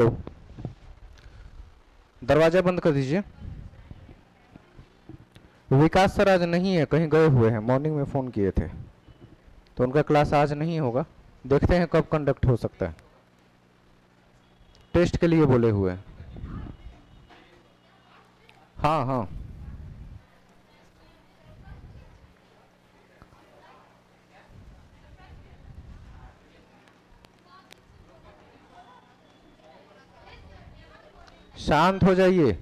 तो दरवाजा बंद कर दीजिए। विकास सर आज नहीं है, कहीं गए हुए हैं। मॉर्निंग में फ़ोन किए थे तो उनका क्लास आज नहीं होगा। देखते हैं कब कंडक्ट हो सकता है। टेस्ट के लिए बोले हुए हैं। हाँ हाँ, शांत हो जाइए।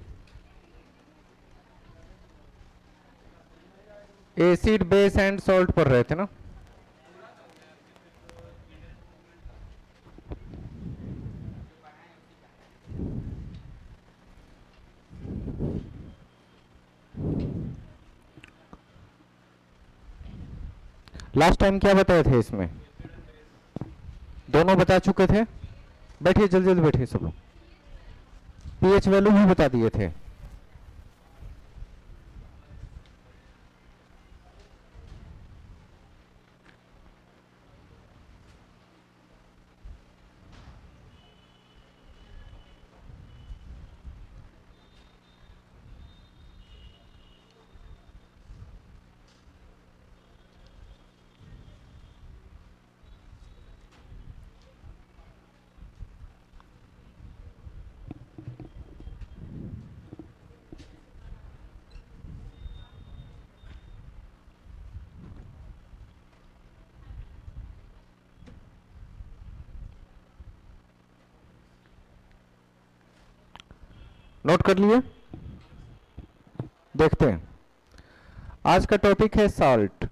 एसिड बेस एंड सॉल्ट पढ़ रहे थे ना। लास्ट टाइम क्या बताए थे इसमें? दोनों बता चुके थे। बैठिए, जल्दी जल्दी बैठिए सब लोग। पीएच वैल्यू भी बता दिए थे। नोट कर लिए? देखते हैं। आज का टॉपिक है साल्ट।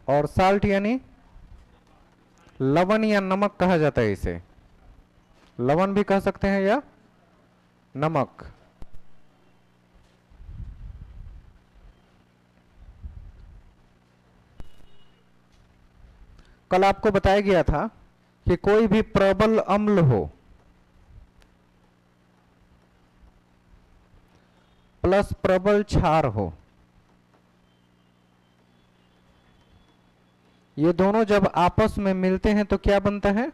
और साल्ट यानी लवण या नमक कहा जाता है इसे। लवण भी कह सकते हैं या नमक। कल आपको बताया गया था कि कोई भी प्रबल अम्ल हो प्लस प्रबल क्षार हो, ये दोनों जब आपस में मिलते हैं तो क्या बनता है?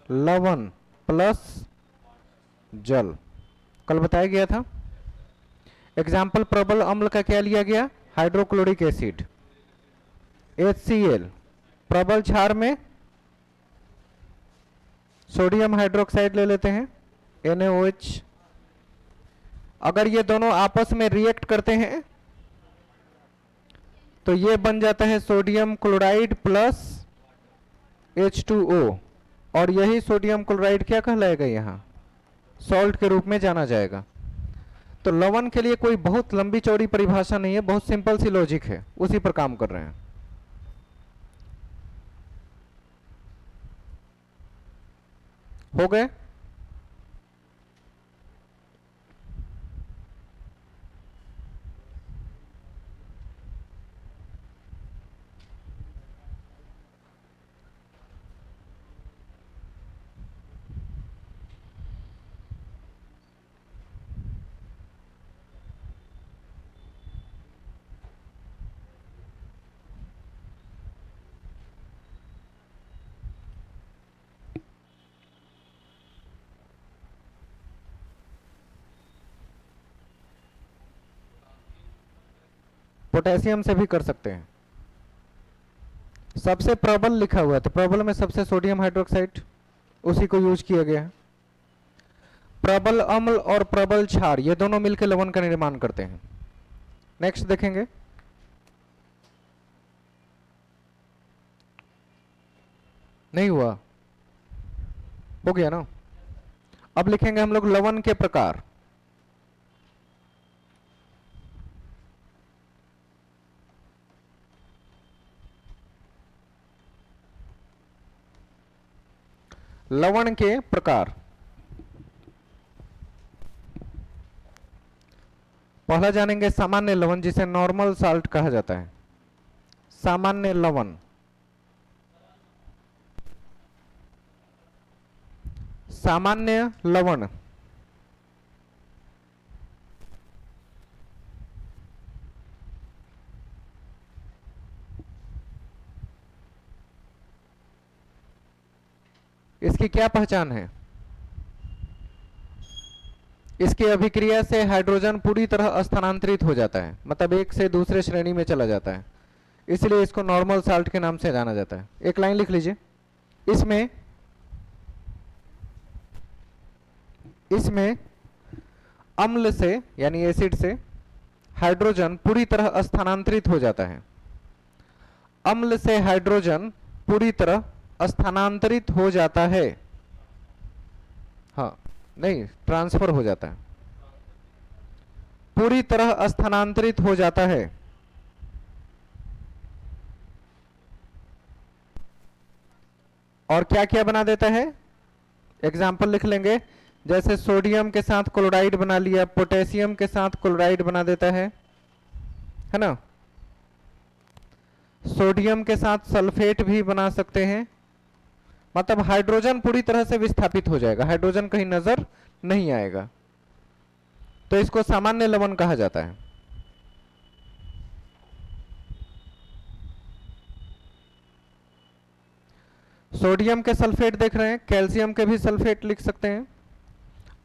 लवण प्लस जल। कल बताया गया था। एग्जाम्पल प्रबल अम्ल का क्या लिया गया? Hydrochloric acid HCl। प्रबल क्षार में सोडियम हाइड्रोक्साइड ले लेते हैं NaOH। अगर ये दोनों आपस में रिएक्ट करते हैं तो ये बन जाता है सोडियम क्लोराइड प्लस H2O। और यही सोडियम क्लोराइड क्या कहलाएगा? यहाँ सॉल्ट के रूप में जाना जाएगा। तो लवण के लिए कोई बहुत लंबी चौड़ी परिभाषा नहीं है, बहुत सिंपल सी लॉजिक है, उसी पर काम कर रहे हैं। हो गए? पोटेशियम से भी कर सकते हैं। सबसे प्रबल लिखा हुआ है तो प्रबल में सबसे सोडियम हाइड्रोक्साइड, उसी को यूज किया गया है। प्रबल अम्ल और प्रबल क्षार ये दोनों मिलकर लवण का निर्माण करते हैं। नेक्स्ट देखेंगे। नहीं हुआ? हो गया ना? अब लिखेंगे हम लोग लवण के प्रकार। लवण के प्रकार। पहला जानेंगे सामान्य लवण, जिसे नॉर्मल साल्ट कहा जाता है। सामान्य लवण। सामान्य लवण इसकी क्या पहचान है? इसकी अभिक्रिया से हाइड्रोजन पूरी तरह स्थानांतरित हो जाता है, मतलब एक से दूसरे श्रेणी में चला जाता है, इसलिए इसको नॉर्मल साल्ट के नाम से जाना जाता है। एक लाइन लिख लीजिए, इसमें अम्ल से यानी एसिड से हाइड्रोजन पूरी तरह स्थानांतरित हो जाता है। अम्ल से हाइड्रोजन पूरी तरह स्थानांतरित हो जाता है, हाँ नहीं ट्रांसफर हो जाता है, पूरी तरह स्थानांतरित हो जाता है। और क्या क्या बना देता है, एग्जाम्पल लिख लेंगे, जैसे सोडियम के साथ क्लोराइड बना लिया, पोटेशियम के साथ क्लोराइड बना देता है ना, सोडियम के साथ सल्फेट भी बना सकते हैं, मतलब हाइड्रोजन पूरी तरह से विस्थापित हो जाएगा, हाइड्रोजन कहीं नजर नहीं आएगा, तो इसको सामान्य लवण कहा जाता है। सोडियम के सल्फेट देख रहे हैं, कैल्शियम के भी सल्फेट लिख सकते हैं,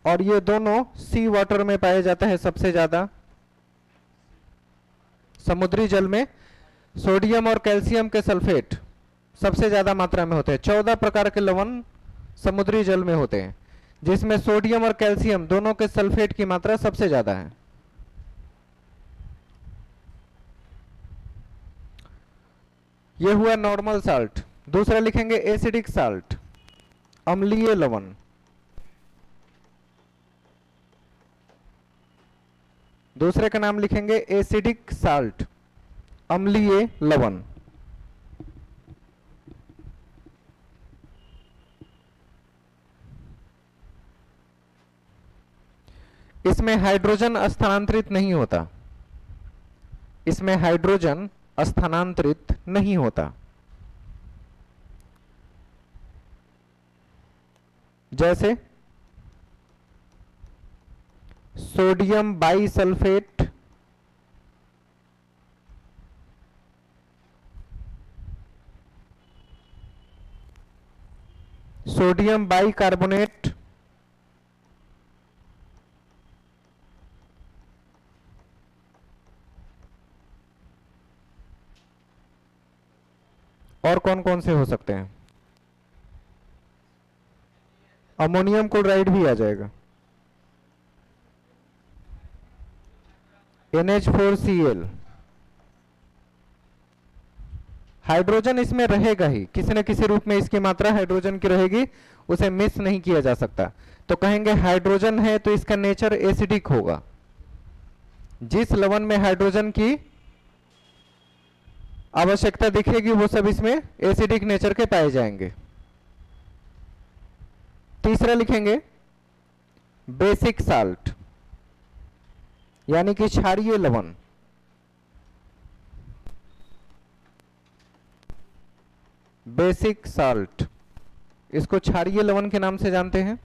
और ये दोनों सी वाटर में पाए जाता है सबसे ज्यादा, समुद्री जल में सोडियम और कैल्शियम के सल्फेट सबसे ज्यादा मात्रा में होते हैं। 14 प्रकार के लवण समुद्री जल में होते हैं, जिसमें सोडियम और कैल्शियम दोनों के सल्फेट की मात्रा सबसे ज्यादा है। यह हुआ नॉर्मल साल्ट। दूसरा लिखेंगे एसिडिक साल्ट, अम्लीय लवण। दूसरे का नाम लिखेंगे एसिडिक साल्ट, अम्लीय लवण। इसमें हाइड्रोजन स्थानांतरित नहीं होता, इसमें हाइड्रोजन स्थानांतरित नहीं होता। जैसे सोडियम बाइसल्फेट, सोडियम बाइकार्बोनेट, और कौन कौन से हो सकते हैं, अमोनियम क्लोराइड भी आ जाएगा, NH4Cl। हाइड्रोजन इसमें रहेगा ही, किसी न किसी रूप में इसकी मात्रा हाइड्रोजन की रहेगी, उसे मिस नहीं किया जा सकता। तो कहेंगे हाइड्रोजन है तो इसका नेचर एसिडिक होगा। जिस लवण में हाइड्रोजन की आवश्यकता दिखेगी वो सब इसमें एसिडिक नेचर के पाए जाएंगे। तीसरा लिखेंगे बेसिक साल्ट, यानी कि क्षारीय लवण। बेसिक साल्ट, इसको क्षारीय लवण के नाम से जानते हैं।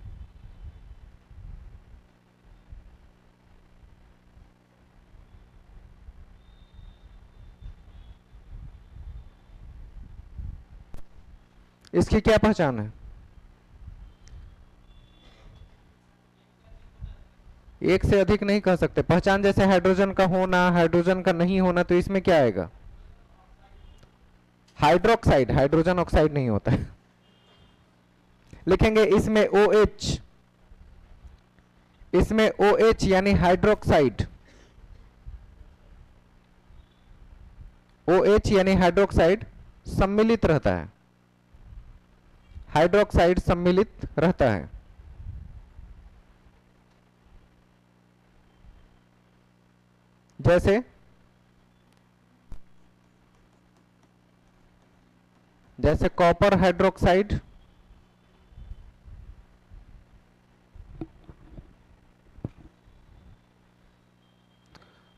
इसकी क्या पहचान है, एक से अधिक नहीं कह सकते पहचान, जैसे हाइड्रोजन का होना, हाइड्रोजन का नहीं होना, तो इसमें क्या आएगा, हाइड्रोक्साइड, हाइड्रोजन ऑक्साइड नहीं होता है। लिखेंगे इसमें OH, इसमें OH यानी हाइड्रोक्साइड, OH यानी हाइड्रोक्साइड सम्मिलित रहता है, हाइड्रोक्साइड सम्मिलित रहता है। जैसे कॉपर हाइड्रोक्साइड,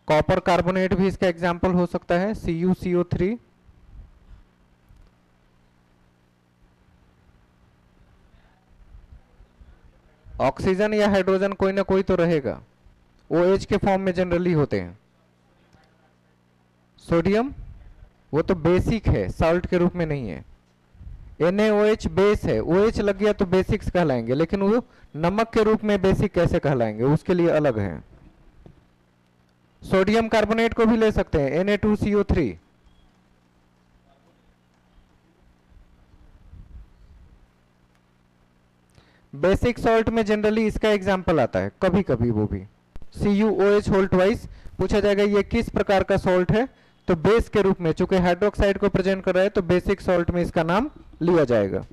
कॉपर कार्बोनेट भी इसका एग्जाम्पल हो सकता है, CuCO3। ऑक्सीजन या हाइड्रोजन कोई ना कोई तो रहेगा, OH के फॉर्म में जनरली होते हैं। सोडियम वो तो बेसिक है, साल्ट के रूप में नहीं है। NaOH बेस है, OH लग गया तो बेसिक्स कहलाएंगे, लेकिन वो नमक के रूप में बेसिक कैसे कहलाएंगे, उसके लिए अलग है। सोडियम कार्बोनेट को भी ले सकते हैं, Na2CO3। बेसिक सॉल्ट में जनरली इसका एग्जाम्पल आता है, कभी कभी वो भी CuOH होल ट्वाइस पूछा जाएगा ये किस प्रकार का सॉल्ट है, तो बेस के रूप में, चूंकि हाइड्रोक्साइड को प्रेजेंट कर रहा है तो बेसिक सॉल्ट में इसका नाम लिया जाएगा।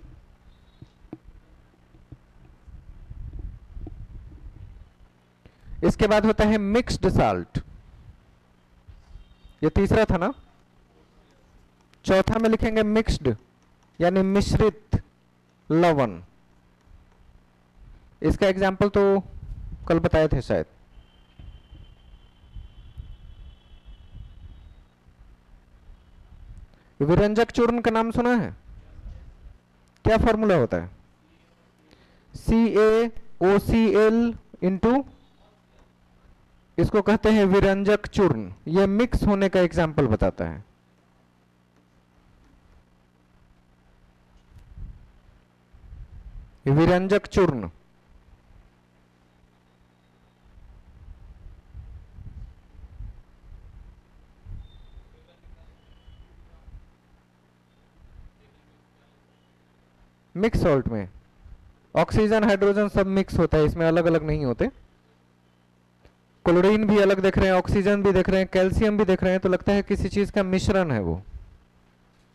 इसके बाद होता है मिक्स्ड साल्ट, ये तीसरा था ना। चौथा में लिखेंगे मिक्स्ड यानी मिश्रित लवण। इसका एग्जाम्पल तो कल बताए थे शायद। विरंजक चूर्ण का नाम सुना है? क्या फॉर्मूला होता है? CaOCl इंटू, इसको कहते हैं विरंजक चूर्ण। यह मिक्स होने का एग्जाम्पल बताता है। विरंजक चूर्ण मिक्स सॉल्ट में ऑक्सीजन हाइड्रोजन सब मिक्स होता है, इसमें अलग अलग नहीं होते। क्लोरीन भी अलग देख रहे हैं, ऑक्सीजन भी देख रहे हैं, कैल्शियम भी देख रहे हैं, तो लगता है किसी चीज का मिश्रण है वो,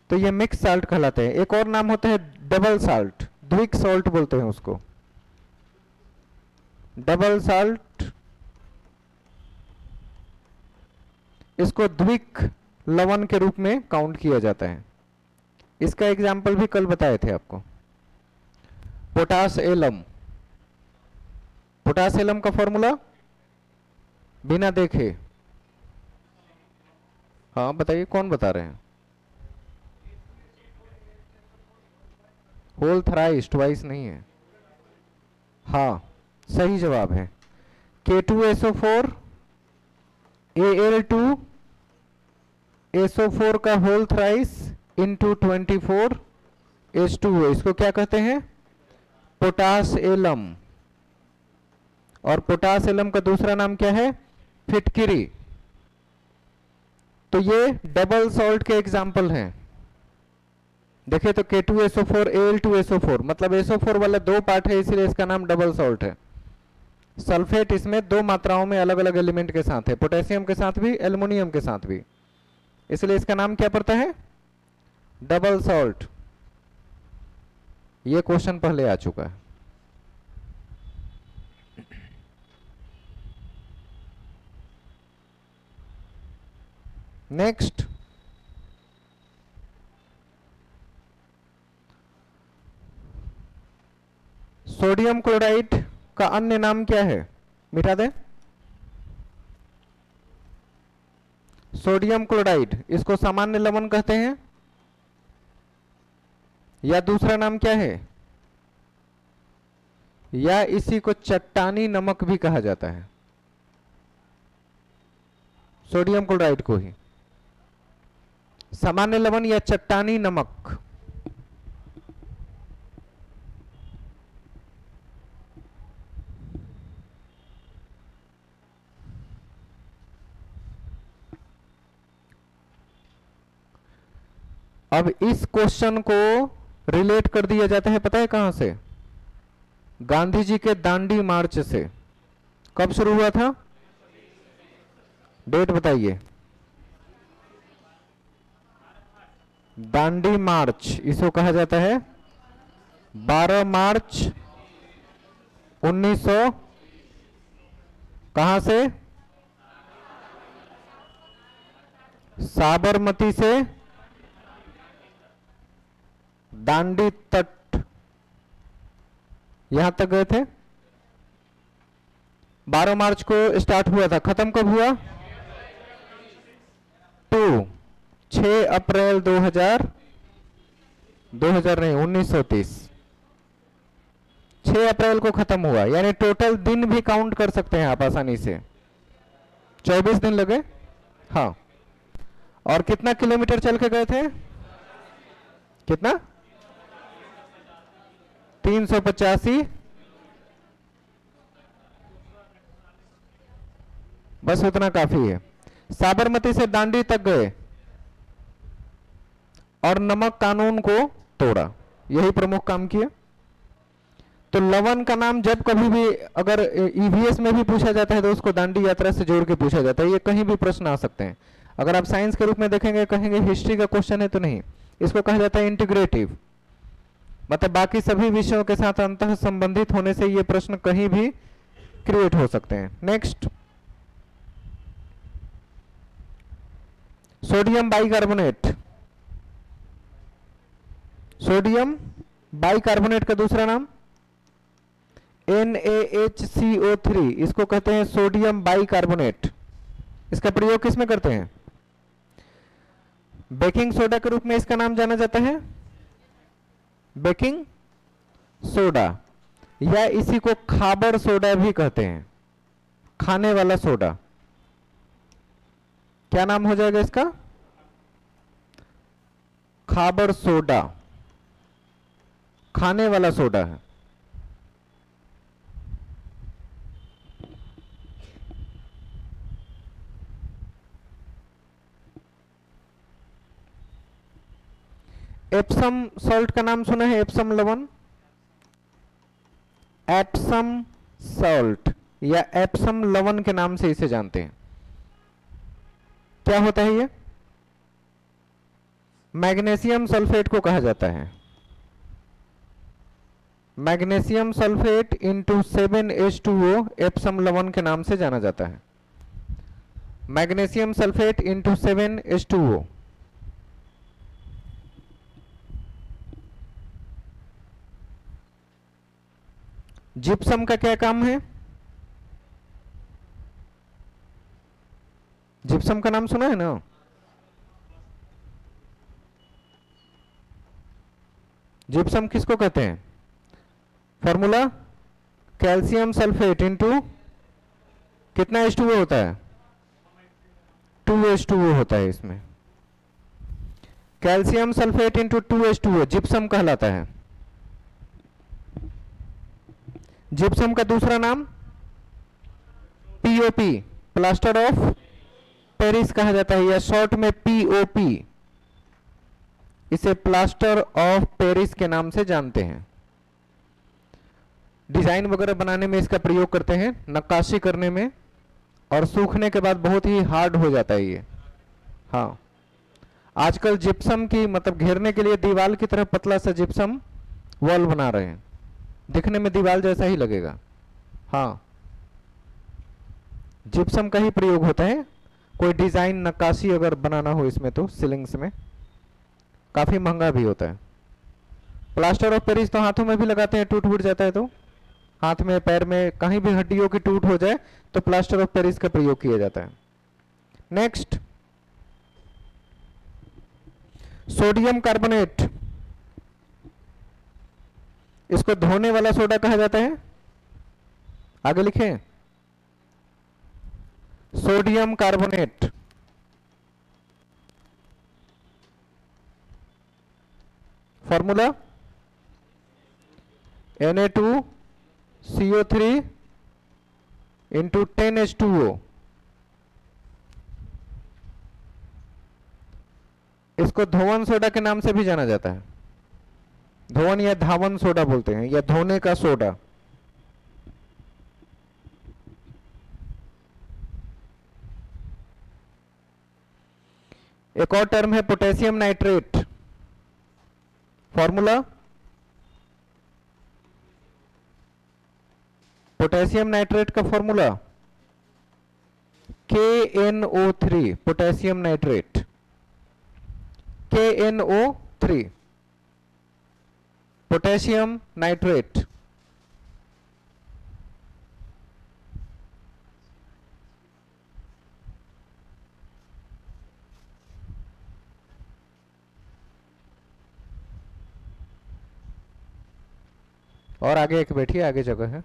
तो ये मिक्स साल्ट कहलाते हैं। एक और नाम होता है डबल साल्ट, द्विक सॉल्ट बोलते हैं उसको। डबल साल्ट, इसको द्विक लवण के रूप में काउंट किया जाता है। इसका एग्जाम्पल भी कल बताए थे आपको, पोटास एलम। पोटास एलम का फॉर्मूला बिना देखे, हाँ बताइए कौन बता रहे हैं? होल थराइस, ट्वाइस नहीं है। हाँ सही जवाब है K2SO4 Al2SO4 का होल थराइस इंटू 24H2O, इसको क्या कहते हैं? Potash alum. और पोटास एलम का दूसरा नाम क्या है? फिटकिरी। तो ये डबल सॉल्ट के एग्जाम्पल हैं। देखिए तो K2SO4 Al2SO4, मतलब SO4 वाले दो पार्ट है, इसलिए इसका नाम डबल सॉल्ट है। सल्फेट इसमें दो मात्राओं में अलग अलग एलिमेंट के साथ है, पोटेशियम के साथ भी, एल्युमिनियम के साथ भी, इसलिए इसका नाम क्या पड़ता है? Double salt. ये क्वेश्चन पहले आ चुका है। नेक्स्ट, सोडियम क्लोराइड का अन्य नाम क्या है? मिटा दे। सोडियम क्लोराइड, इसको सामान्य लवण कहते हैं या दूसरा नाम क्या है? या इसी को चट्टानी नमक भी कहा जाता है। सोडियम क्लोराइड को ही सामान्य लवण या चट्टानी नमक। अब इस क्वेश्चन को रिलेट कर दिया जाता है, पता है कहां से? गांधी जी के दांडी मार्च से। कब शुरू हुआ था? डेट बताइए। दांडी मार्च, इसको कहा जाता है 12 मार्च 1900। कहां से? साबरमती से दांडी तट, यहां तक गए थे। 12 मार्च को स्टार्ट हुआ था, खत्म कब हुआ? 6 अप्रैल 2000 नहीं 1930, 6 अप्रैल को खत्म हुआ। यानी टोटल दिन भी काउंट कर सकते हैं आप आसानी से, 24 दिन लगे। हाँ, और कितना किलोमीटर चल के गए थे? कितना? 385, बस उतना काफी है। साबरमती से दांडी तक गए और नमक कानून को तोड़ा, यही प्रमुख काम किया। तो लवन का नाम जब कभी भी अगर ईवीएस में भी पूछा जाता है तो उसको दांडी यात्रा से जोड़ के पूछा जाता है। ये कहीं भी प्रश्न आ सकते हैं। अगर आप साइंस के रूप में देखेंगे, कहेंगे हिस्ट्री का क्वेश्चन है, तो नहीं, इसको कहा जाता है इंटीग्रेटिव, मतलब बाकी सभी विषयों के साथ अंतः संबंधित होने से ये प्रश्न कहीं भी क्रिएट हो सकते हैं। Next, sodium bicarbonate. Sodium bicarbonate का दूसरा नाम NaHCO3, इसको कहते हैं सोडियम बाइकार्बोनेट। इसका प्रयोग किस में करते हैं? बेकिंग सोडा के रूप में इसका नाम जाना जाता है, बेकिंग सोडा, या इसी को खाबर सोडा भी कहते हैं, खाने वाला सोडा। क्या नाम हो जाएगा इसका? खाबर सोडा, खाने वाला सोडा है। एप्सम सॉल्ट का नाम सुना है? एप्सम लवण, एप्सम सॉल्ट या एप्सम लवण के नाम से इसे जानते हैं। क्या होता है ये? मैग्नीशियम सल्फेट को कहा जाता है। Magnesium sulphate into 7H2O Epsom लवण के नाम से जाना जाता है। Magnesium sulphate into 7H2O। Gypsum का क्या काम है? जिप्सम का नाम सुना है ना? जिप्सम किसको कहते हैं? फॉर्मूला कैल्शियम सल्फेट इंटू कितना H2O होता है? 2H2O होता है इसमें। Calcium sulphate into 2H2O gypsum कहलाता है। जिप्सम का दूसरा नाम POP, प्लास्टर ऑफ पेरिस कहा जाता है, या शॉर्ट में POP, इसे प्लास्टर ऑफ पेरिस के नाम से जानते हैं। डिजाइन वगैरह बनाने में इसका प्रयोग करते हैं, नक्काशी करने में, और सूखने के बाद बहुत ही हार्ड हो जाता है ये। हाँ, आजकल जिप्सम की मतलब घेरने के लिए दीवार की तरह पतला सा जिप्सम वॉल बना रहे हैं, दिखने में दीवार जैसा ही लगेगा। हाँ, जिप्सम का ही प्रयोग होता है। कोई डिजाइन नक्काशी अगर बनाना हो इसमें तो सीलिंग्स में काफी महंगा भी होता है। प्लास्टर ऑफ पेरिस तो हाथों में भी लगाते हैं, टूट फूट जाता है तो हाथ में, पैर में, कहीं भी हड्डियों की टूट हो जाए तो प्लास्टर ऑफ पेरिस का प्रयोग किया जाता है। नेक्स्ट, सोडियम कार्बोनेट, इसको धोने वाला सोडा कहा जाता है। आगे लिखें, sodium carbonate. Formula Na2CO3 into 10H2O। इसको धोवन सोडा के नाम से भी जाना जाता है। धोवन या धावन सोडा बोलते हैं, या धोने का सोडा। एक और टर्म है potassium nitrate. Formula potassium nitrate का formula KNO3, potassium nitrate, KNO3, potassium nitrate. और आगे एक बैठिए, आगे जगह है।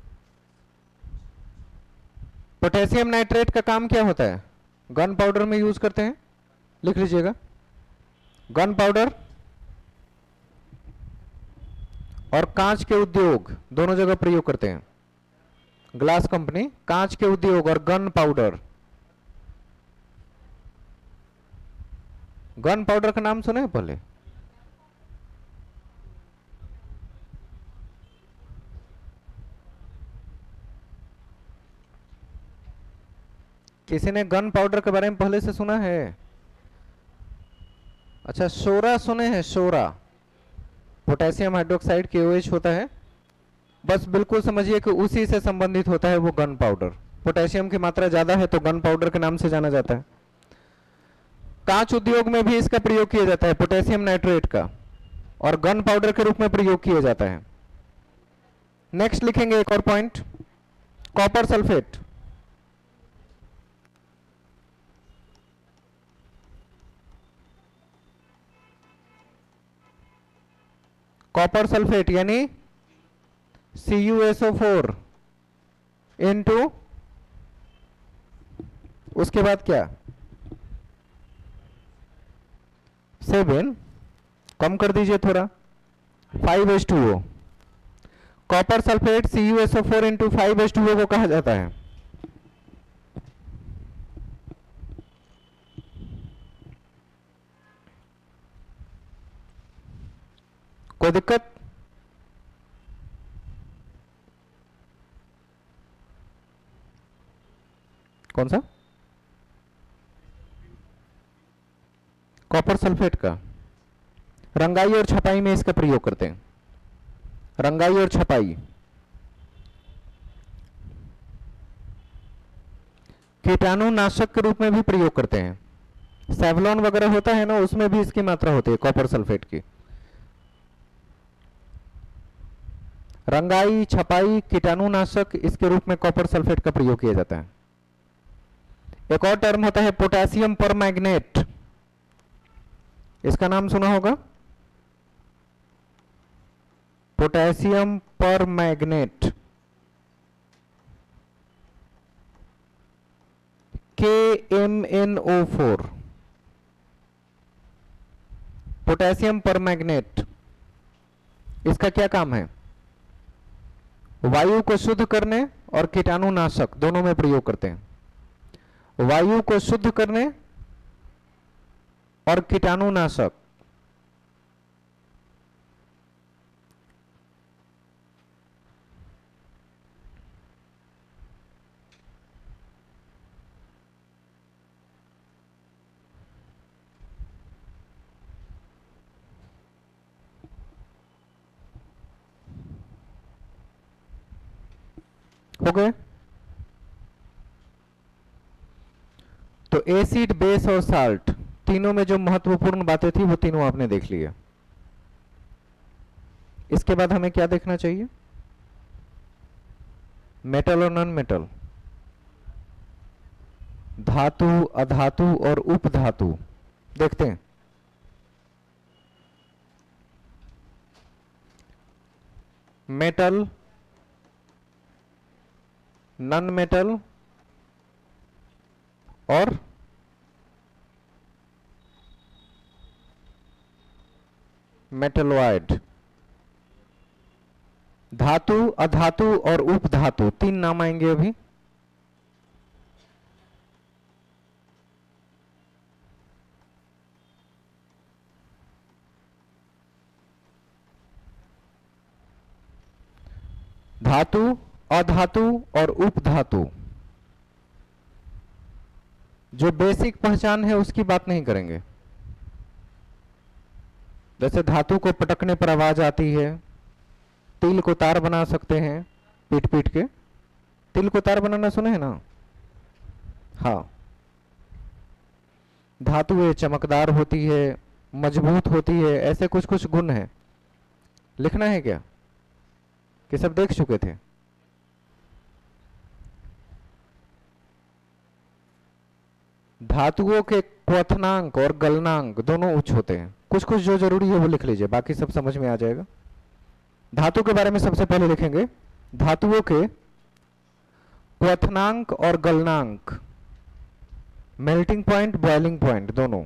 पोटेशियम नाइट्रेट का काम क्या होता है? गन पाउडर में यूज करते हैं, लिख लीजिएगा। गन पाउडर और कांच के उद्योग दोनों जगह प्रयोग करते हैं। ग्लास कंपनी, कांच के उद्योग और गन पाउडर। गन पाउडर का नाम सुने पहले? किसी ने गन पाउडर के बारे में पहले से सुना है? अच्छा, सोरा सुने हैं? सोरा पोटेशियम हाइड्रोक्साइड KOH होता है। बस बिल्कुल समझिए कि उसी से संबंधित होता है वो गन पाउडर। पोटेशियम की मात्रा ज्यादा है तो गन पाउडर के नाम से जाना जाता है। कांच उद्योग में भी इसका प्रयोग किया जाता है, पोटेशियम नाइट्रेट का, और गन पाउडर के रूप में प्रयोग किया जाता है। नेक्स्ट लिखेंगे एक और point, copper sulphate. Copper sulphate यानी CuSO4 इंटू, उसके बाद क्या, 7, कम कर दीजिए थोड़ा, 5H2O। Copper sulphate CuSO4 into 5H2O को कहा जाता है। कोई दिक्कत? कौन सा? कॉपर सल्फेट का रंगाई और छपाई में इसका प्रयोग करते हैं। रंगाई और छपाई, कीटाणुनाशक के रूप में भी प्रयोग करते हैं। सेवलॉन वगैरह होता है ना, उसमें भी इसकी मात्रा होती है कॉपर सल्फेट की। रंगाई, छपाई, कीटाणुनाशक, इसके रूप में कॉपर सल्फेट का प्रयोग किया जाता है। एक और टर्म होता है पोटेशियम परमैंगनेट, इसका नाम सुना होगा, potassium permanganate, KMnO4। Potassium permanganate, इसका क्या काम है? वायु को शुद्ध करने और कीटाणुनाशक दोनों में प्रयोग करते हैं। वायु को शुद्ध करने और कीटाणुनाशक। हो गए? तो एसिड, बेस और साल्ट, तीनों में जो महत्वपूर्ण बातें थी वो तीनों आपने देख लिया। इसके बाद हमें क्या देखना चाहिए? मेटल और नॉन मेटल, धातु, अधातु और उपधातु देखते हैं। मेटल, नॉन मेटल और मेटलॉइड। धातु, अधातु और उपधातु, 3 नाम आएंगे अभी। धातु, अधातु और उपधातु, जो बेसिक पहचान है उसकी बात नहीं करेंगे। जैसे धातु को पटकने पर आवाज आती है, तिल को तार बना सकते हैं पीट पीट के। तिल को तार बनाना सुने हैं ना? हाँ। धातुएं चमकदार होती है, मजबूत होती है, ऐसे कुछ कुछ गुण हैं। लिखना है क्या कि सब देख चुके थे? धातुओं के क्वथनांक और गलनांक दोनों उच्च होते हैं। कुछ कुछ जो जरूरी है वो लिख लीजिए, बाकी सब समझ में आ जाएगा। धातु के बारे में सबसे पहले लिखेंगे, धातुओं के क्वथनांक और गलनांक, मेल्टिंग पॉइंट, बॉइलिंग पॉइंट, दोनों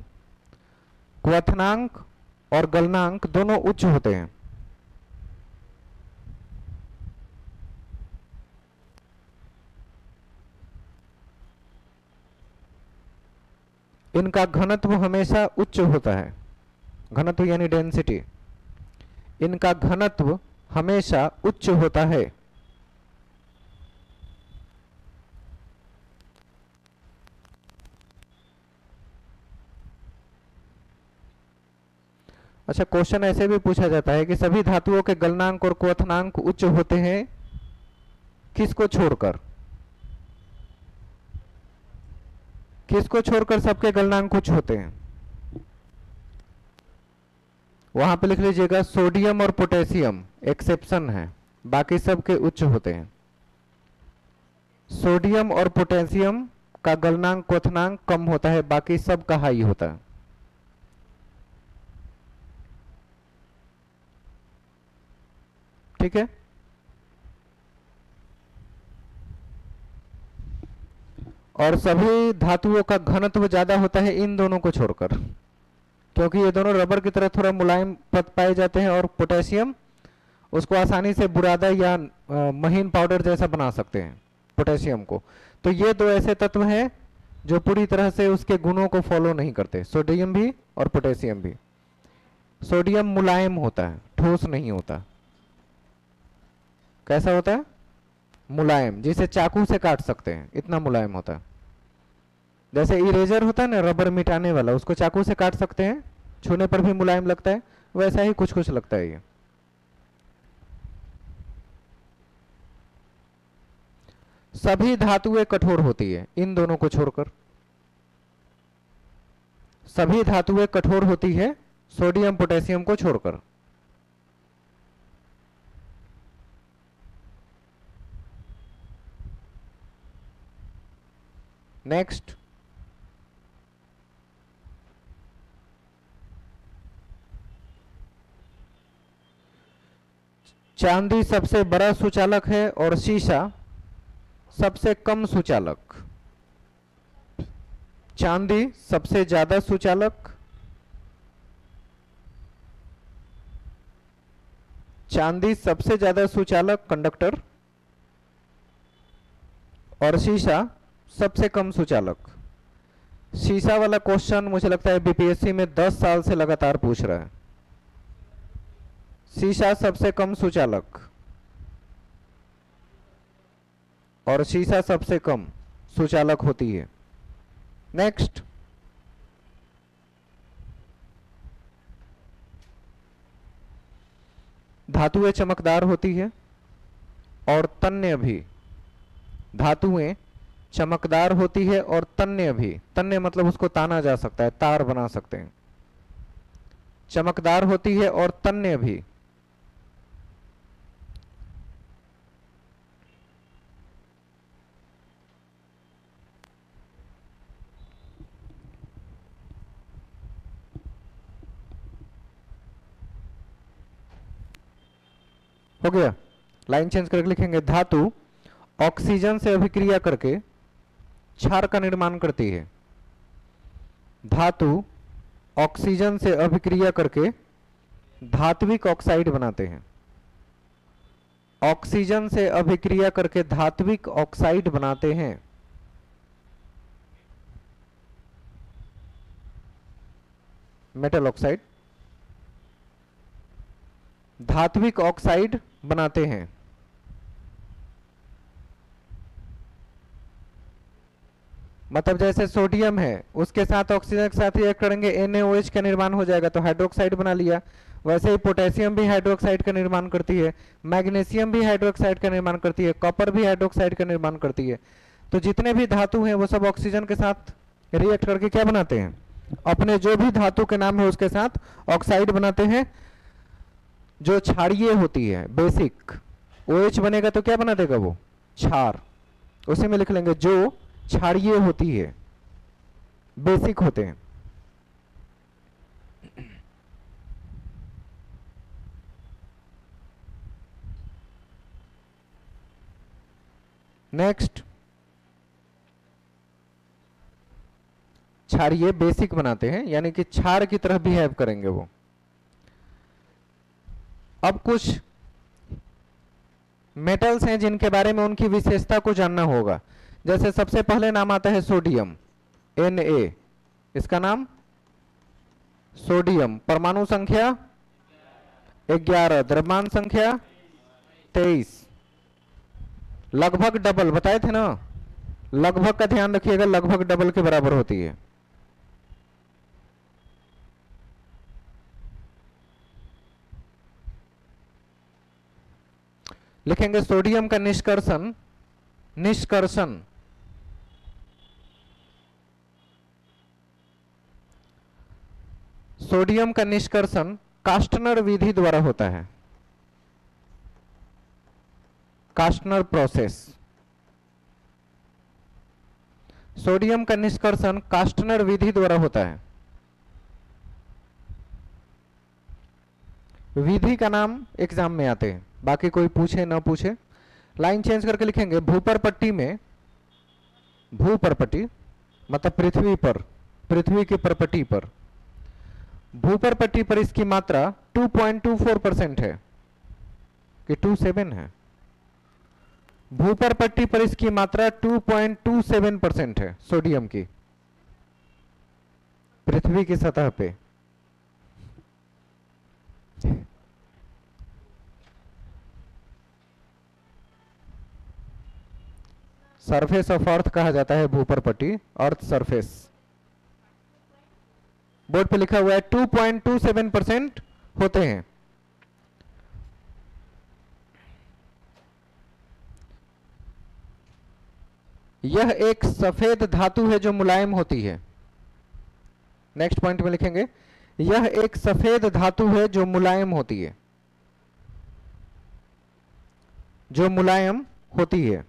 क्वथनांक और गलनांक दोनों उच्च होते हैं। इनका घनत्व हमेशा उच्च होता है, घनत्व यानी डेंसिटी, इनका घनत्व हमेशा उच्च होता है। अच्छा, क्वेश्चन ऐसे भी पूछा जाता है कि सभी धातुओं के गलनांक और क्वथनांक उच्च होते हैं, किसको छोड़कर? किसको छोड़कर सबके गलनांक उच्च होते हैं? वहां पे लिख लीजिएगा सोडियम और पोटेशियम एक्सेप्शन है, बाकी सब के उच्च होते हैं। सोडियम और पोटेशियम का गलनांक क्वथनांक कम होता है, बाकी सब का हाई होता है। ठीक है, और सभी धातुओं का घनत्व ज्यादा होता है इन दोनों को छोड़कर, क्योंकि ये दोनों रबर की तरह थोड़ा मुलायम पद पाए जाते हैं, और पोटेशियम उसको आसानी से बुरादा या महीन पाउडर जैसा बना सकते हैं पोटेशियम को। तो ये दो ऐसे तत्व हैं जो पूरी तरह से उसके गुणों को फॉलो नहीं करते, सोडियम भी और पोटेशियम भी। सोडियम मुलायम होता है, ठोस नहीं होता। कैसा होता है? मुलायम, जिसे चाकू से काट सकते हैं, इतना मुलायम होता है। जैसे इरेजर होता है ना, रबर मिटाने वाला, उसको चाकू से काट सकते हैं, छूने पर भी मुलायम लगता है, वैसा ही कुछ कुछ लगता है ये। सभी धातुएं कठोर होती है इन दोनों को छोड़कर, सभी धातुएं कठोर होती है सोडियम पोटेशियम को छोड़कर। नेक्स्ट, चांदी सबसे बड़ा सुचालक है और शीशा सबसे कम सुचालक। चांदी सबसे ज्यादा सुचालक, चांदी सबसे ज्यादा सुचालक कंडक्टर, और शीशा सबसे कम सुचालक। शीशा वाला क्वेश्चन मुझे लगता है बीपीएससी में 10 साल से लगातार पूछ रहा है। शीशा सबसे कम सुचालक और शीशा सबसे कम सुचालक होती है। नेक्स्ट, धातुएं चमकदार होती है और तन्य भी। धातुएं चमकदार होती है और तन्य भी, तन्य मतलब उसको ताना जा सकता है, तार बना सकते हैं। चमकदार होती है और तन्य भी। हो गया, लाइन चेंज करके लिखेंगे, धातु ऑक्सीजन से अभिक्रिया करके क्षार का निर्माण करती है। धातु ऑक्सीजन से अभिक्रिया करके धात्विक ऑक्साइड बनाते हैं। ऑक्सीजन से अभिक्रिया करके धात्विक ऑक्साइड बनाते हैं। मेटल ऑक्साइड, धात्विक ऑक्साइड बनाते हैं। मतलब जैसे सोडियम है, उसके साथ ऑक्सीजन के साथ रिएक्ट करेंगे, NaOH का निर्माण हो जाएगा तो हाइड्रोक्साइड बना लिया। वैसे ही पोटेशियम भी हाइड्रोक्साइड का निर्माण करती है, मैग्नीशियम भी हाइड्रोक्साइड का निर्माण करती है, कॉपर भी हाइड्रोक्साइड का निर्माण करती है। तो जितने भी धातु हैं वो सब ऑक्सीजन के साथ रिएक्ट करके क्या बनाते हैं? अपने जो भी धातु के नाम है उसके साथ ऑक्साइड बनाते हैं, जो क्षारीय होती है, बेसिक। OH बनेगा तो क्या बना देगा वो? क्षार। उसी में लिख लेंगे जो क्षारीय होती है, बेसिक होते हैं। नेक्स्ट, क्षारीय बेसिक बनाते हैं, यानी कि क्षार की तरह बिहेव करेंगे वो। अब कुछ मेटल्स हैं जिनके बारे में उनकी विशेषता को जानना होगा। जैसे सबसे पहले नाम आता है सोडियम, Na। इसका नाम सोडियम। परमाणु संख्या 11, द्रव्यमान संख्या 23, लगभग डबल बताए थे ना, लगभग का ध्यान रखिएगा, लगभग डबल के बराबर होती है। लिखेंगे सोडियम का निष्कर्षण, निष्कर्षण सोडियम का निष्कर्षण कास्टनर विधि द्वारा होता है, कास्टनर प्रोसेस। सोडियम का निष्कर्षण कास्टनर विधि द्वारा होता है। विधि का नाम एग्जाम में आते हैं, बाकी कोई पूछे ना पूछे। लाइन चेंज करके लिखेंगे भूपर पट्टी में, भूपर पट्टी मतलब पृथ्वी पर, पृथ्वी की परपट्टी पर, भूपर पट्टी पर इसकी मात्रा 2.24% है कि 27 है। भूपर पट्टी पर इसकी मात्रा 2.27% है सोडियम की, पृथ्वी की सतह पे। सरफेस ऑफ अर्थ कहा जाता है भूपर पट्टी, अर्थ सरफेस। बोर्ड पे लिखा हुआ है 2.27% होते हैं। यह एक सफेद धातु है जो मुलायम होती है। नेक्स्ट पॉइंट में लिखेंगे यह एक सफेद धातु है जो मुलायम होती है, जो मुलायम होती है।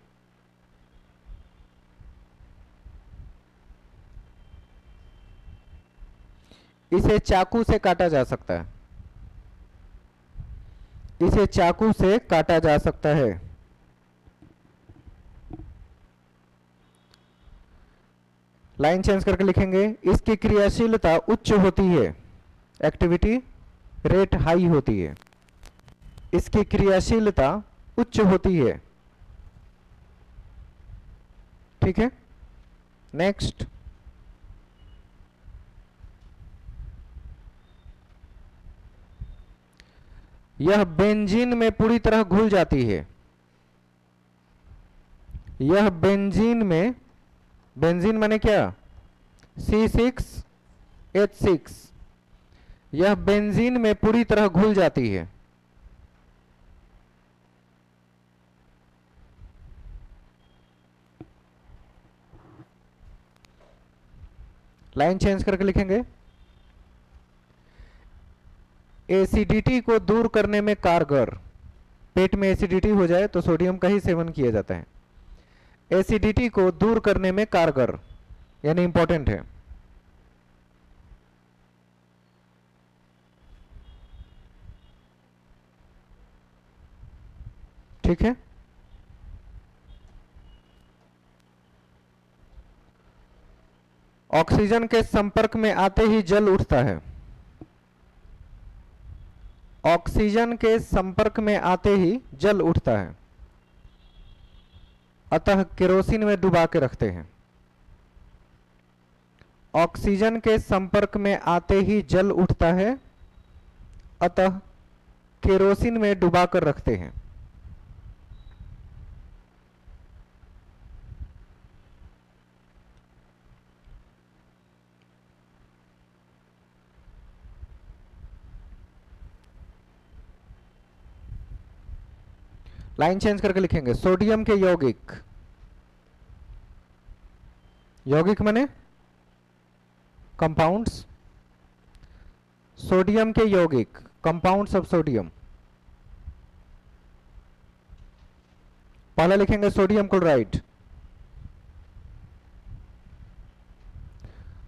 इसे चाकू से काटा जा सकता है, इसे चाकू से काटा जा सकता है। लाइन चेंज करके लिखेंगे इसकी क्रियाशीलता उच्च होती है, एक्टिविटी रेट हाई होती है, इसकी क्रियाशीलता उच्च होती है। ठीक है, नेक्स्ट। यह बेंजीन में पूरी तरह घुल जाती है, यह बेंजीन में, बेंजीन माने क्या, C6H6, यह बेंजीन में पूरी तरह घुल जाती है। लाइन चेंज करके लिखेंगे एसिडिटी को दूर करने में कारगर। पेट में एसिडिटी हो जाए तो सोडियम का ही सेवन किया जाता है। एसिडिटी को दूर करने में कारगर यानी इंपॉर्टेंट है। ठीक है, ऑक्सीजन के संपर्क में आते ही जल उठता है, ऑक्सीजन के संपर्क में आते ही जल उठता है, अतः केरोसिन में डुबा के रखते हैं। ऑक्सीजन के संपर्क में आते ही जल उठता है, अतः केरोसिन में डुबा कर रखते हैं। लाइन चेंज करके लिखेंगे सोडियम के यौगिक, यौगिक माने कंपाउंड्स, सोडियम के यौगिक कंपाउंड्स ऑफ सोडियम। पहला लिखेंगे सोडियम क्लोराइड,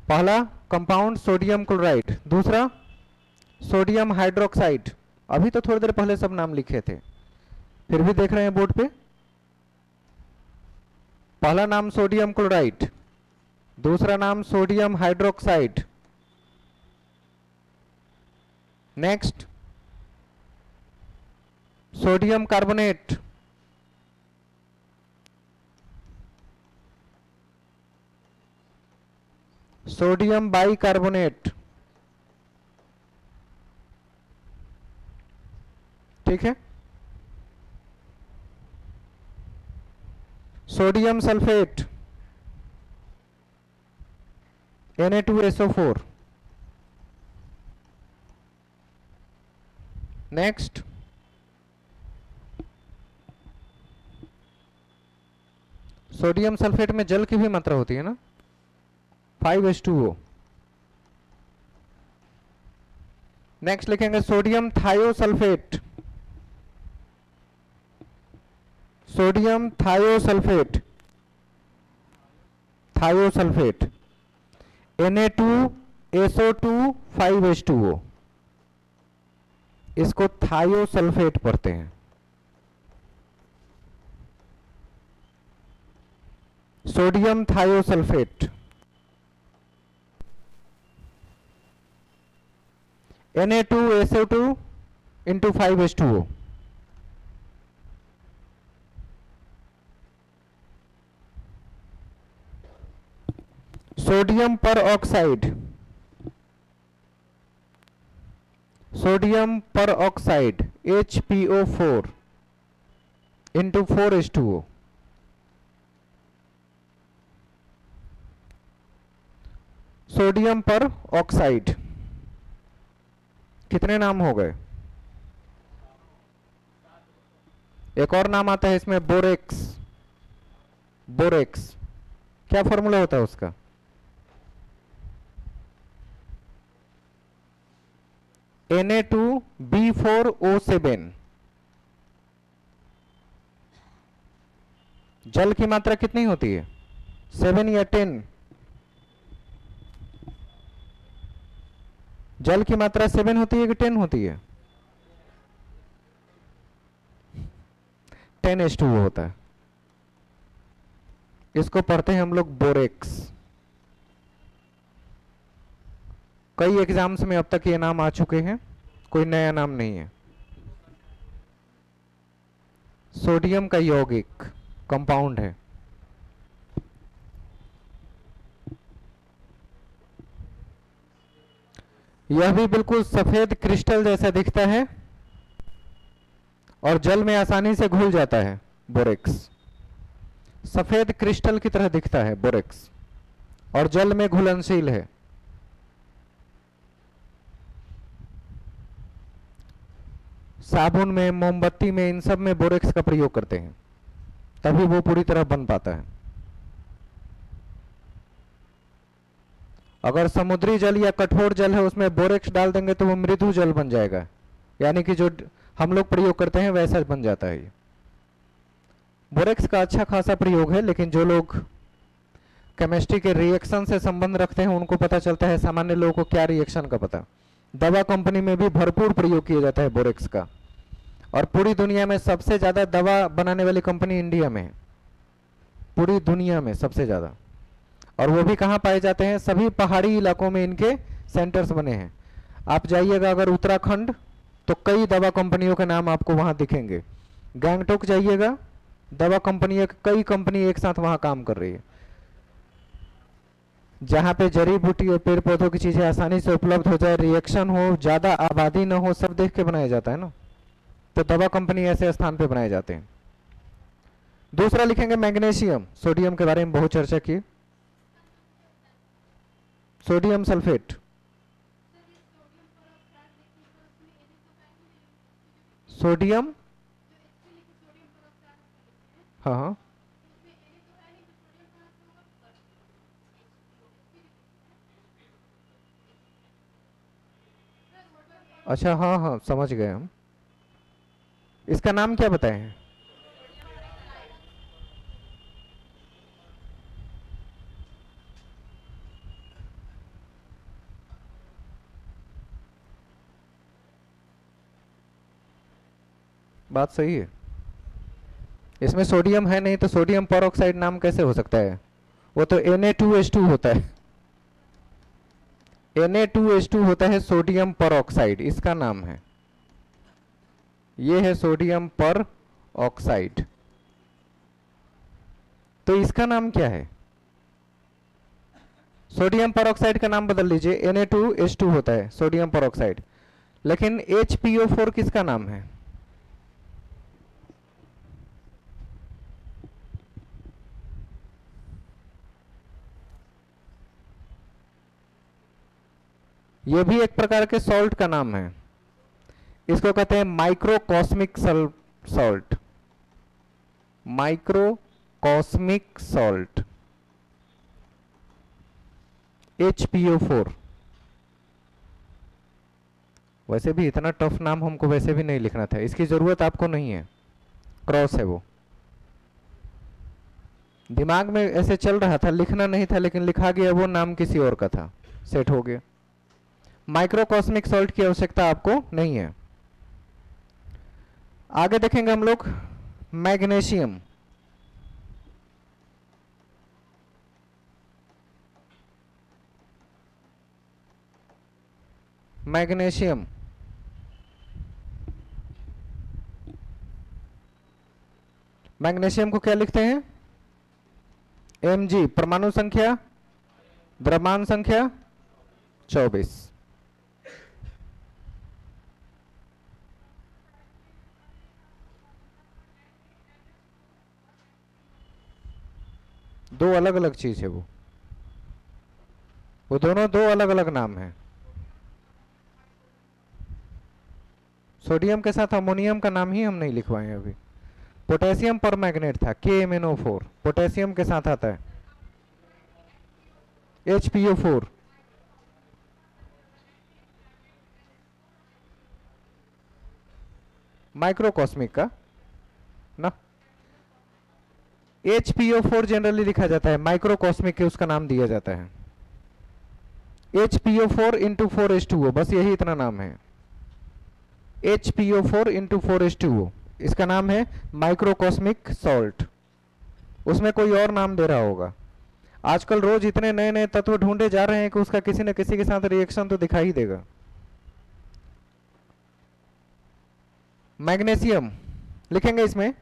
पहला कंपाउंड सोडियम क्लोराइड, दूसरा सोडियम हाइड्रोक्साइड। अभी तो थोड़ी देर पहले सब नाम लिखे थे, फिर भी देख रहे हैं बोर्ड पे। पहला नाम सोडियम क्लोराइड, दूसरा नाम sodium hydroxide. Next sodium carbonate, sodium bicarbonate, ठीक है। Sodium sulphate Na2SO4। Next, sodium sulphate में जल की भी मात्रा होती है ना, 5H2O। नेक्स्ट लिखेंगे sodium thiosulphate, sodium thiosulphate, thiosulphate Na2SO2 5H2O, इसको थायोसल्फेट पढ़ते हैं। Sodium thiosulphate Na2SO2 into 5H2O। Sodium पर ऑक्साइड, सोडियम पर oxide HPO4 into 4H2O। Sodium पर ऑक्साइड कितने नाम हो गए? एक और नाम आता है इसमें, बोरेक्स। बोरेक्स क्या फॉर्मूला होता है उसका? Na2B4O7। जल की मात्रा कितनी होती है? 7 या 10? जल की मात्रा 7 होती है कि 10 होती है? 10H2O होता है। इसको पढ़ते हैं हम लोग बोरेक्स। कई एग्जाम्स में अब तक ये नाम आ चुके हैं, कोई नया नाम नहीं है। सोडियम का यौगिक कंपाउंड है। यह भी बिल्कुल सफेद क्रिस्टल जैसा दिखता है और जल में आसानी से घुल जाता है। बोरेक्स सफेद क्रिस्टल की तरह दिखता है बोरेक्स, और जल में घुलनशील है। साबुन में, मोमबत्ती में, इन सब में बोरेक्स का प्रयोग करते हैं, तभी वो पूरी तरह बन पाता है। अगर समुद्री जल या कठोर जल है उसमें बोरेक्स डाल देंगे तो वो मृदु जल बन जाएगा, यानी कि जो हम लोग प्रयोग करते हैं वैसा बन जाता है। ये बोरेक्स का अच्छा खासा प्रयोग है, लेकिन जो लोग केमिस्ट्री के रिएक्शन से संबंध रखते हैं उनको पता चलता है, सामान्य लोगों को क्या रिएक्शन का पता। दवा कंपनी में भी भरपूर प्रयोग किया जाता है बोरेक्स का, और पूरी दुनिया में सबसे ज्यादा दवा बनाने वाली कंपनी इंडिया में है, पूरी दुनिया में सबसे ज्यादा। और वो भी कहाँ पाए जाते हैं? सभी पहाड़ी इलाकों में इनके सेंटर्स बने हैं। आप जाइएगा अगर उत्तराखंड, तो कई दवा कंपनियों के नाम आपको वहां दिखेंगे। गैंगटोक जाइएगा, दवा कंपनी, कई कंपनी एक साथ वहां काम कर रही है। जहां पे जड़ी बूटी और पेड़ पौधों की चीजें आसानी से उपलब्ध हो जाए, रिएक्शन हो, ज्यादा आबादी न हो, सब देख के बनाया जाता है ना, तो दवा कंपनी ऐसे स्थान पे बनाए जाते हैं। दूसरा लिखेंगे मैग्नीशियम। सोडियम के बारे में बहुत चर्चा की। सोडियम सल्फेट, सोडियम, हाँ हाँ, अच्छा, हाँ हाँ समझ गए हम। इसका नाम क्या बताए हैं? बात सही है। इसमें सोडियम है नहीं तो सोडियम पर नाम कैसे हो सकता है? वो तो Na2H2 होता है। Na2H2 होता है सोडियम पर, इसका नाम है। ये है सोडियम पर ऑक्साइड। तो इसका नाम क्या है? सोडियम पर का नाम बदल लीजिए, Na2H2 होता है सोडियम पर, लेकिन HPO4 किसका नाम है? यह भी एक प्रकार के सॉल्ट का नाम है। इसको कहते हैं माइक्रोकॉस्मिक सॉल्ट, माइक्रोकॉस्मिक सॉल्ट HPO4। वैसे भी इतना टफ नाम हमको वैसे भी नहीं लिखना था, इसकी जरूरत आपको नहीं है, क्रॉस है वो। दिमाग में ऐसे चल रहा था, लिखना नहीं था, लेकिन लिखा गया वो नाम किसी और का था, सेट हो गया। माइक्रोकॉस्मिक सॉल्ट की आवश्यकता आपको नहीं है। आगे देखेंगे हम लोग मैग्नीशियम। मैग्नीशियम मैग्नीशियम को क्या लिखते हैं? Mg। परमाणु संख्या, द्रव्यमान संख्या 24। दो अलग अलग चीज है वो दोनों दो अलग अलग नाम है। सोडियम के साथ अमोनियम का नाम ही हम नहीं लिखवाए अभी। पोटेशियम पर मैग्नेट था KMnO4, पोटेशियम के साथ आता है HPO4। माइक्रोकॉस्मिक का ना, HPO4 जनरली लिखा जाता है, माइक्रोकॉस्मिक के उसका नाम दिया जाता है HPO4 इंटू 4H2O, बस यही इतना नाम है। HPO4 इंटू 4H2O, इसका नाम है माइक्रोकॉस्मिक सॉल्ट। उसमें कोई और नाम दे रहा होगा। आजकल रोज इतने नए नए तत्व ढूंढे जा रहे हैं कि उसका किसी न किसी के साथ रिएक्शन तो दिखाई ही देगा। मैग्नीशियम लिखेंगे इसमें,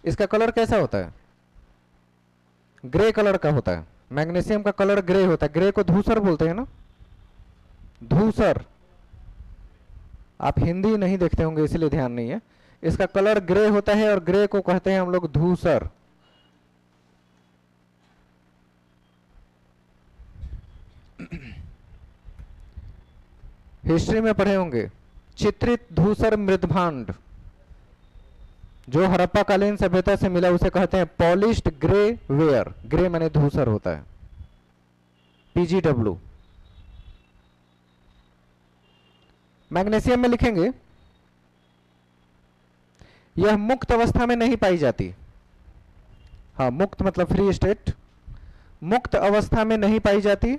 इसका कलर कैसा होता है? ग्रे कलर का होता है। मैग्नीशियम का कलर ग्रे होता है। ग्रे को धूसर बोलते हैं ना, धूसर। आप हिंदी नहीं देखते होंगे इसलिए ध्यान नहीं है। इसका कलर ग्रे होता है और ग्रे को कहते हैं हम लोग धूसर। हिस्ट्री में पढ़े होंगे, चित्रित धूसर मृदभांड जो हड़प्पा कालीन सभ्यता से मिला उसे कहते हैं पॉलिश्ड ग्रे वेयर। ग्रे माने धूसर होता है, PGW। मैग्नीशियम में लिखेंगे, यह मुक्त अवस्था में नहीं पाई जाती। हाँ, मुक्त मतलब फ्री स्टेट, मुक्त अवस्था में नहीं पाई जाती।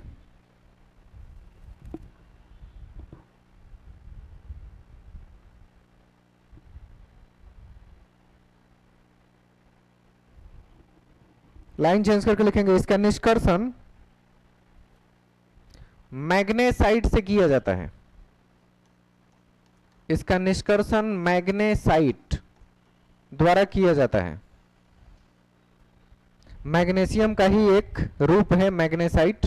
लाइन चेंज करके लिखेंगे, इसका निष्कर्षण मैग्नेसाइट से किया जाता है। इसका निष्कर्षण मैग्नेसाइट द्वारा किया जाता है। मैग्नीशियम का ही एक रूप है मैग्नेसाइट।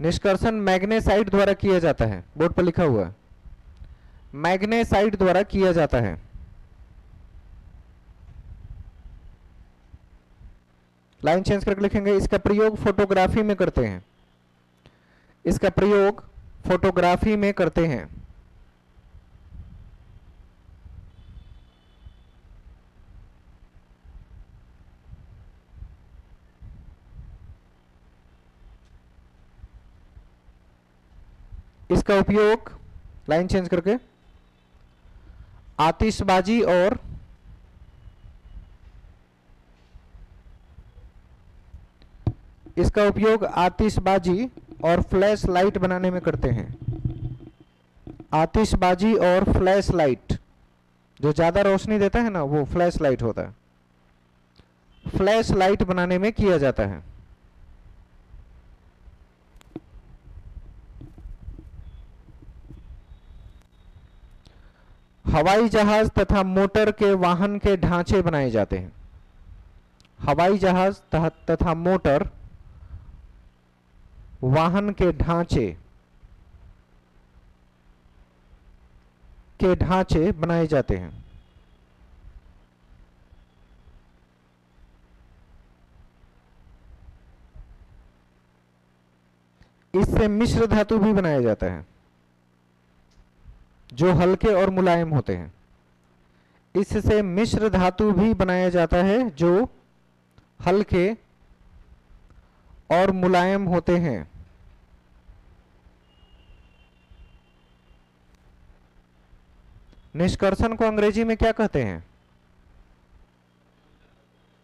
निष्कर्षण मैग्नेसाइट द्वारा किया जाता है, बोर्ड पर लिखा हुआ है, मैग्नेसाइट द्वारा किया जाता है। लाइन चेंज करके लिखेंगे, इसका प्रयोग फोटोग्राफी में करते हैं। इसका प्रयोग फोटोग्राफी में करते हैं। इसका उपयोग, लाइन चेंज करके, आतिशबाजी और इसका उपयोग आतिशबाजी और फ्लैश लाइट बनाने में करते हैं। आतिशबाजी और फ्लैश लाइट, जो ज्यादा रोशनी देता है ना वो फ्लैश लाइट होता है। फ्लैश लाइट बनाने में किया जाता है। हवाई जहाज तथा मोटर के वाहन के ढांचे बनाए जाते हैं। हवाई जहाज तथा मोटर वाहन के ढांचे बनाए जाते हैं। इससे मिश्र धातु भी बनाया जाता है जो हल्के और मुलायम होते हैं। इससे मिश्र धातु भी बनाया जाता है जो हल्के और मुलायम होते हैं। निष्कर्षण को अंग्रेजी में क्या कहते हैं?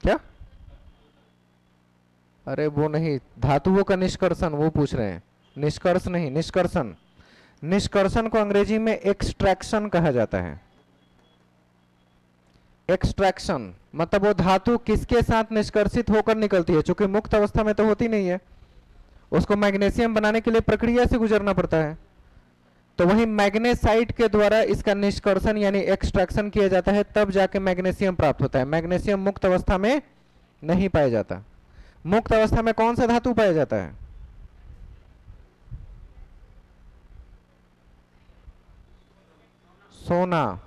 क्या? अरे वो नहीं, धातुओं का निष्कर्षण वो पूछ रहे हैं, निष्कर्ष नहीं, निष्कर्षण। निष्कर्षण को अंग्रेजी में एक्सट्रैक्शन कहा जाता है। एक्सट्रैक्शन मतलब वो धातु किसके साथ निष्कर्षित होकर निकलती है, क्योंकि मुक्त अवस्था में तो होती नहीं है, उसको मैग्नीशियम बनाने के लिए प्रक्रिया से गुजरना पड़ता है। तो वही मैग्नेसाइट के द्वारा इसका निष्कर्षण यानी एक्सट्रैक्शन किया जाता है, तब जाके मैग्नीशियम प्राप्त होता है। मैग्नीशियम मुक्त अवस्था में नहीं पाया जाता। मुक्त अवस्था में कौन सा धातु पाया जाता है? सोना।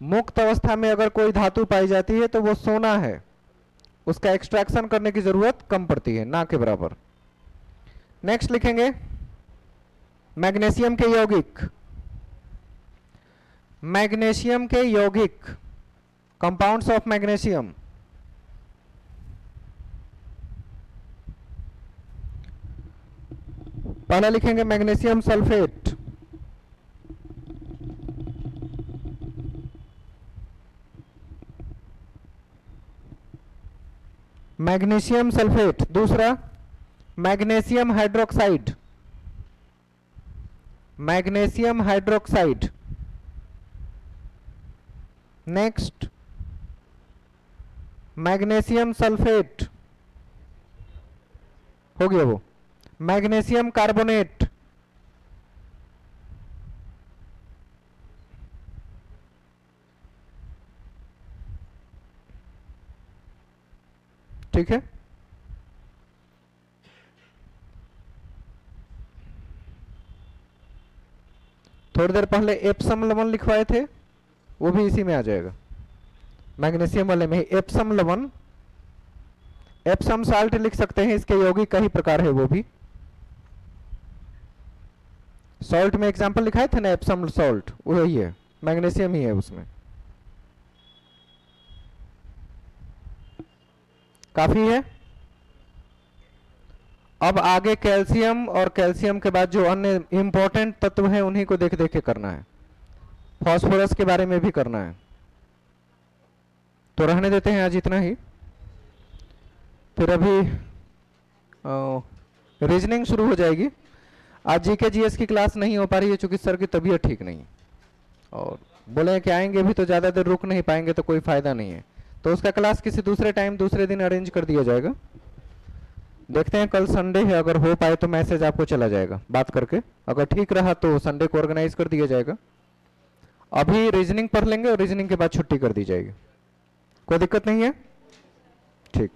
मुक्त अवस्था में अगर कोई धातु पाई जाती है तो वो सोना है, उसका एक्सट्रैक्शन करने की जरूरत कम पड़ती है, ना के बराबर। नेक्स्ट लिखेंगे मैग्नीशियम के यौगिक। मैग्नीशियम के यौगिक, कंपाउंड्स ऑफ मैग्नीशियम। पहला लिखेंगे मैग्नीशियम सल्फेट। Magnesium sulphate. दूसरा magnesium hydroxide. Magnesium hydroxide. Next magnesium sulphate हो गया वो। Magnesium carbonate. ठीक है, थोड़ी देर पहले एप्सम लवण लिखवाए थे, वो भी इसी में आ जाएगा, मैग्नीशियम वाले में ही एप्सम लवण। एप्सम साल्ट लिख सकते हैं, इसके यौगिक का ही प्रकार है वो भी। सॉल्ट में एग्जांपल लिखाए थे ना, एप्सम सॉल्ट वही है, मैग्नीशियम ही है उसमें। काफी है। अब आगे कैल्शियम, और कैल्शियम के बाद जो अन्य इंपॉर्टेंट तत्व हैं उन्हीं को देख देख के करना है। फास्फोरस के बारे में भी करना है, तो रहने देते हैं आज इतना ही। फिर अभी रीजनिंग शुरू हो जाएगी। आज जीके जीएस की क्लास नहीं हो पा रही है क्योंकि सर की तबीयत ठीक नहीं, और बोले कि आएंगे भी तो ज़्यादा देर रुक नहीं पाएंगे तो कोई फ़ायदा नहीं है, तो उसका क्लास किसी दूसरे टाइम दूसरे दिन अरेंज कर दिया जाएगा। देखते हैं, कल संडे है, अगर हो पाए तो मैसेज आपको चला जाएगा बात करके, अगर ठीक रहा तो संडे को ऑर्गेनाइज कर दिया जाएगा। अभी रीजनिंग पढ़ लेंगे और रीजनिंग के बाद छुट्टी कर दी जाएगी, कोई दिक्कत नहीं है। ठीक।